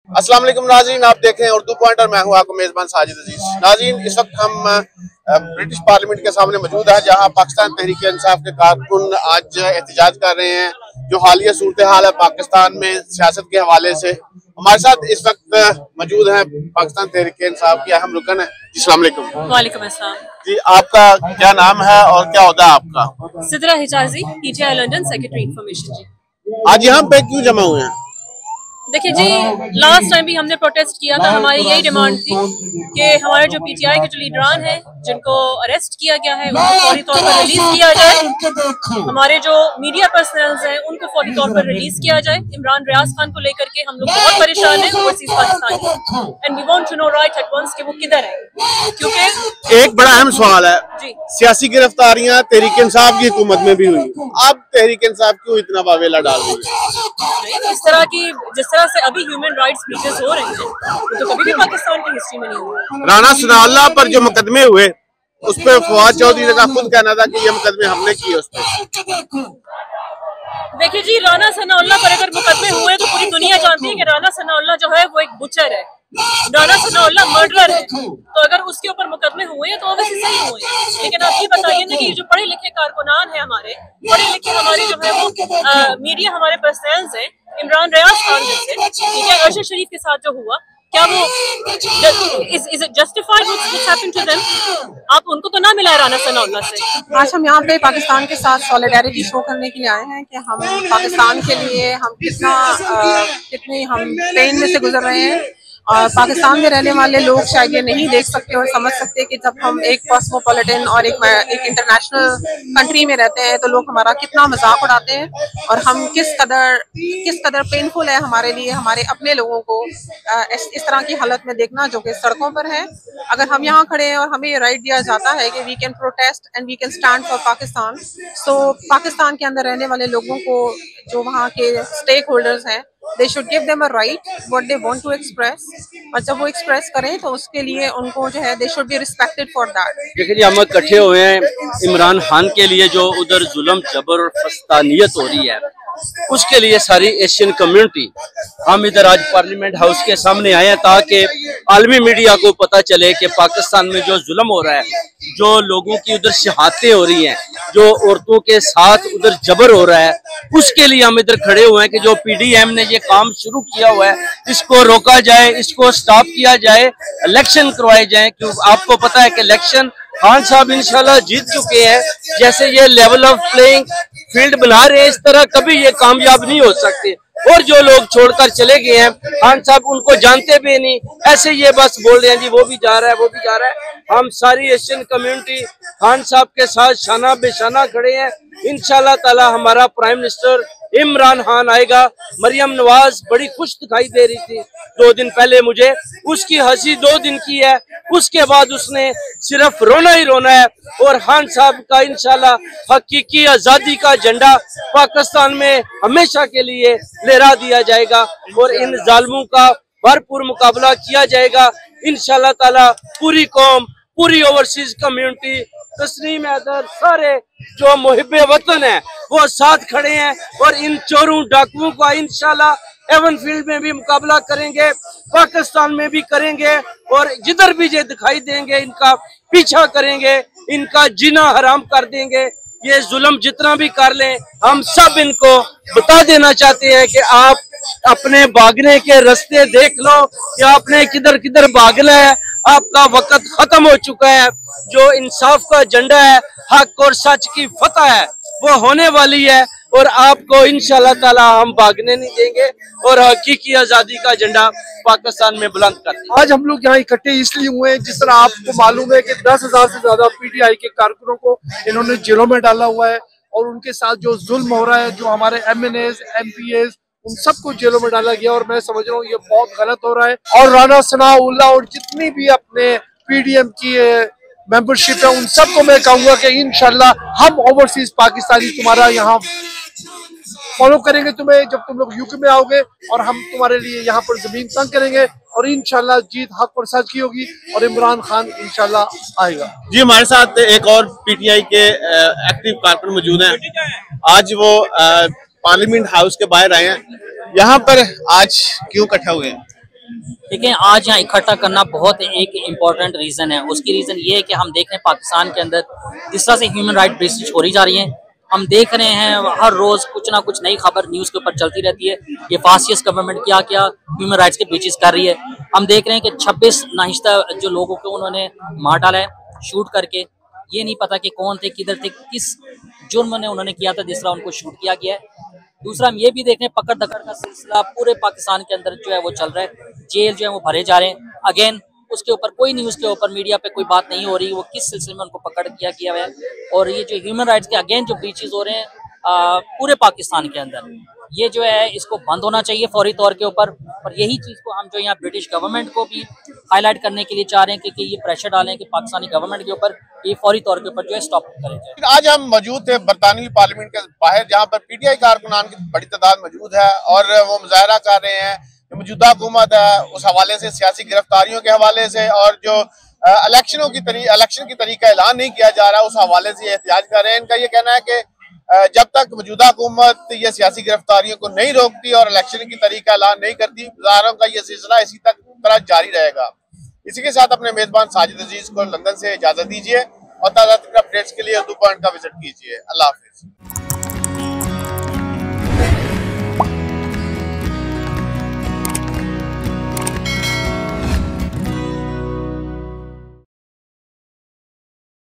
अस्सलाम वालेकुम नाज़रीन, आप देख रहे हैं उर्दू पॉइंट और मैं हूं आपको मेजबान साजिद अजीज। नाज़रीन, इस वक्त हम ब्रिटिश पार्लियामेंट के सामने मौजूद है, जहां पाकिस्तान तहरीक इंसाफ के कारकुन आज एहतजाज कर रहे हैं जो हालिया सूरत हाल है पाकिस्तान में सियासत के हवाले से। हमारे साथ इस वक्त मौजूद है पाकिस्तान तहरीक इंसाफ की अहम रुकन है। अस्सलाम वालेकुम। वालेकुम अस्सलाम जी, आपका क्या नाम है और क्या ओहदा है आपका? Sidra हिजाजी, PTI London, secretary information. जी, आज यहाँ पे क्यों जमा हुए हैं? देखिए जी, लास्ट टाइम भी हमने प्रोटेस्ट किया था। हमारी यही डिमांड थी कि हमारे जो पीटीआई के जो लीडरान हैं जिनको अरेस्ट किया गया है उनको फौरी तौर पर रिलीज किया जाए। हमारे जो मीडिया पर्सनल्स हैं उनको फौरी तौर पर रिलीज किया जाए। इमरान रियाज खान को लेकर के हम लोग बहुत परेशान हैं overseas Pakistan, and we want to know right at once कि वो किधर है, क्योंकि एक बड़ा अहम सवाल है जी, सियासी गिरफ्तारियां तहरीक इंसाफ की हुकूमत में भी हुई, अब तहरीक इंसाफ क्यों इतना वावेला डाल रही है? इस तरह की जिस तरह से अभी ह्यूमन राइट्स ब्रीचेस हो रहे हैं वो तो कभी भी पाकिस्तान की हिस्ट्री में नहीं हुआ। राना सनाउल्लाह पर जो मुकदमे हुए उस पर फवाद चौधरी का खुद कहना था कि ये मुकदमे हमने किए उस पर। देखिए जी, राना सनाउल्लाह पर अगर मुकदमे हुए तो पूरी दुनिया जानती है कि राना सनाउल्लाह जो है वो एक बुचर है, राना सनाउल्लाह मर्डरर है। तो अगर उसके ऊपर मुकदमे हुए तो वैसे सही हुए, लेकिन आप ये बताइए ना कि जो पढ़े लिखे कारकुनान है हमारे, पढ़े लिखे हमारे जो है वो मीडिया हमारे पर्सनल्स हैं, इमरान रियाज खान जैसे, ठीक है, अरशद शरीफ के साथ जो हुआ, क्या वो is it justified what's happened to them? आप उनको तो ना मिला है राना सनाउल्लाह से। आज हम यहाँ पे पाकिस्तान के साथ सॉलिडारिटी शो करने के लिए आए हैं कि हम पाकिस्तान के लिए हम कितनी हम पेन में से गुजर रहे हैं। और पाकिस्तान में रहने वाले लोग शायद ये नहीं देख सकते और समझ सकते कि जब हम एक कॉस्मोपॉलिटन और एक इंटरनेशनल कंट्री में रहते हैं तो लोग हमारा कितना मजाक उड़ाते हैं और हम किस कदर पेनफुल है हमारे लिए, हमारे अपने लोगों को इस तरह की हालत में देखना जो कि सड़कों पर है। अगर हम यहाँ खड़े हैं और हमें ये राइट दिया जाता है कि we can protest and we can stand for Pakistan, तो पाकिस्तान के अंदर रहने वाले लोगों को जो वहाँ के स्टेक होल्डर्स हैं they should give them a right what they want to express, और जब वो एक्सप्रेस करें तो उसके लिए उनको जो है they should be respected for that। देखिए जी, हम इकट्ठे हुए हैं इमरान खान के लिए जो उधर जुल्म जबर और फस्तानियत हो रही है उसके लिए सारी एशियन कम्युनिटी हम इधर आज पार्लियामेंट हाउस के सामने आए हैं ताकि आलमी मीडिया को पता चले कि पाकिस्तान में जो जुल्म हो रहा है, जो लोगों की उधर शहादतें हो रही हैं, जो औरतों के साथ उधर जबर हो रहा है, उसके लिए हम इधर खड़े हुए हैं कि जो पीडीएम ने ये काम शुरू किया हुआ है इसको रोका जाए, इसको स्टॉप किया जाए, इलेक्शन करवाए जाए। क्योंकि आपको पता है कि इलेक्शन खान साहब इंशाल्लाह जीत चुके हैं। जैसे ये लेवल ऑफ प्लेइंग फील्ड बना रहे हैं इस तरह कभी ये कामयाब नहीं हो सकते। और जो लोग छोड़कर चले गए हैं खान साहब उनको जानते भी नहीं, ऐसे ये बस बोल रहे हैं जी वो भी जा रहा है वो भी जा रहा है। हम सारी एशियन कम्युनिटी खान साहब के साथ शाना बेशाना खड़े हैं। इंशाल्लाह ताला हमारा प्राइम मिनिस्टर इमरान खान आएगा। मरियम नवाज बड़ी खुश दिखाई दे रही थी 2 दिन पहले, मुझे उसकी हंसी 2 दिन की है, उसके बाद उसने सिर्फ रोना ही रोना है। और खान साहब का इंशाल्लाह हकीकी आजादी का झंडा पाकिस्तान में हमेशा के लिए लहरा दिया जाएगा और इन जालिमों का भरपूर मुकाबला किया जाएगा इंशाल्लाह ताला। पूरी कौम, पूरी ओवरसीज कम्युनिटी, तस्लीम हैदर, सारे जो मुहिब्बे वतन है वो साथ खड़े हैं और इन चोरों डाकुओं का इंशाल्लाह एवन फील्ड में भी मुकाबला करेंगे, पाकिस्तान में भी करेंगे और जिधर भी ये दिखाई देंगे इनका पीछा करेंगे, इनका जीना हराम कर देंगे। ये जुल्म जितना भी कर लें हम सब इनको बता देना चाहते हैं कि आप अपने भागने के रास्ते देख लो कि आपने किधर किधर भागना है। आपका वक्त खत्म हो चुका है। जो इंसाफ का झंडा है, हक और सच की फतह है, वो होने वाली है और आपको इंशाल्लाह ताला हम भागने नहीं देंगे और हकीकी आजादी का झंडा पाकिस्तान में बुलंद कर देंगे। आज हम लोग यहाँ इकट्ठे इसलिए हुए हैं, जिस तरह आपको मालूम है कि 10,000 से ज्यादा पीटीआई के कारकुनों को इन्होंने जेलों में डाला हुआ है और उनके साथ जो जुल्म हो रहा है, जो हमारे MNAs, MPAs, उन सबको जेलों में डाला गया और मैं समझ रहा हूँ ये बहुत गलत हो रहा है। और राना सनाउल्लाह और जितनी भी अपने पीडीएम की मेंबरशिप है उन सबको मैं कहूंगा कि इंशाल्लाह हम ओवरसीज पाकिस्तानी तुम्हारा यहाँ फॉलो करेंगे तुम्हें जब तुम लोग यूके में आओगे और हम तुम्हारे लिए यहाँ पर जमीन तंग करेंगे और इंशाल्लाह जीत हक और सच की होगी और इमरान खान इंशाल्लाह आएगा। जी, हमारे साथ एक और पीटीआई के एक्टिव कारकुन मौजूद हैं। आज वो पार्लियामेंट हाउस के बाहर आए हैं। यहाँ पर आज क्यों इकट्ठा हुए हैं? देखिए, आज यहाँ इकट्ठा करना बहुत एक इम्पोर्टेंट रीज़न है। उसकी रीज़न ये है कि हम देख रहे हैं पाकिस्तान के अंदर जिस तरह से ह्यूमन राइट ब्रीचेज हो रही जा रही हैं। हम देख रहे हैं हर रोज़ कुछ ना कुछ नई खबर न्यूज़ के ऊपर चलती रहती है। ये फासिस्ट गवर्नमेंट क्या क्या ह्यूमन राइट्स के ब्रीचेज कर रही है। हम देख रहे हैं कि 26 नाहिस्ता जो लोगों को उन्होंने मार डाला है शूट करके। ये नहीं पता कि कौन थे, किधर थे, किस जुर्म ने उन्होंने किया था जिस तरह उनको शूट किया गया है। दूसरा हम ये भी देख रहे हैं पकड़ दकड़ का सिलसिला पूरे पाकिस्तान के अंदर जो है वो चल रहा है। जेल जो है वो भरे जा रहे हैं। अगेन उसके ऊपर कोई न्यूज़ के ऊपर मीडिया पे कोई बात नहीं हो रही, वो किस सिलसिले में उनको पकड़ किया गया है। और ये जो ह्यूमन राइट्स के अगेन जो ब्रीचेस हो रहे हैं पूरे पाकिस्तान के अंदर, ये जो है इसको बंद होना चाहिए फौरी तौर के ऊपर। और यही चीज़ को हम जो यहाँ ब्रिटिश गवर्नमेंट को भी हाईलाइट करने के लिए चाह रहे हैं कि ये प्रेशर डालें कि पाकिस्तानी गवर्नमेंट के ऊपर ये फौरी तौर के ऊपर जो है स्टॉप करें। आज हम मौजूद थे बरतानवी पार्लियामेंट के बाहर, जहाँ पर पीटीआई कारकुनान की बड़ी तादाद मौजूद है और वो मुजाहरा कर रहे हैं कि मौजूदा हुकूमत है उस हवाले से, सियासी गिरफ्तारियों के हवाले से और जो इलेक्शन की तारीख का ऐलान नहीं किया जा रहा उस हवाले से एहतजाज कर रहे हैं। इनका ये कहना है कि जब तक मौजूदा हुकूमत ये सियासी गिरफ्तारियों को नहीं रोकती और इलेक्शन की तारीख का ऐलान नहीं करती, मुजाहरों का ये सिलसिला इसी तरह जारी रहेगा। इसी के साथ अपने मेजबान साजिद अजीज को लंदन से इजाजत दीजिए और ताज़ा अपडेट्स के लिए उर्दू पॉइंट का विजिट कीजिए। अल्लाह हाफिज।